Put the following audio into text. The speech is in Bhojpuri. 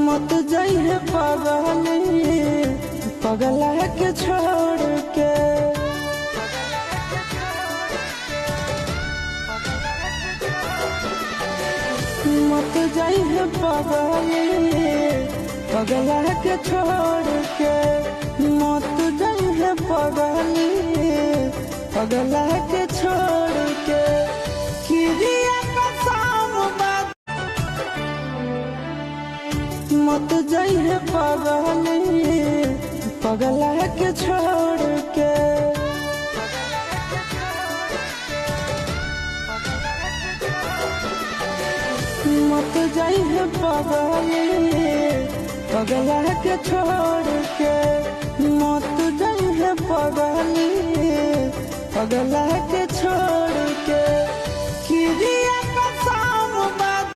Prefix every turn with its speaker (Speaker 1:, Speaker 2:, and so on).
Speaker 1: मत जाइए पगली पगला के छोड़ के। मत जाइए पगली पगला के छोड़ के। मत जाइए पगली पगला के छोड़ के। मत जाइए पगली पगला के छोड़ के। मत जाइए पगली पगला के छोड़ के। मत जाइए पगली पगला के छोड़ के।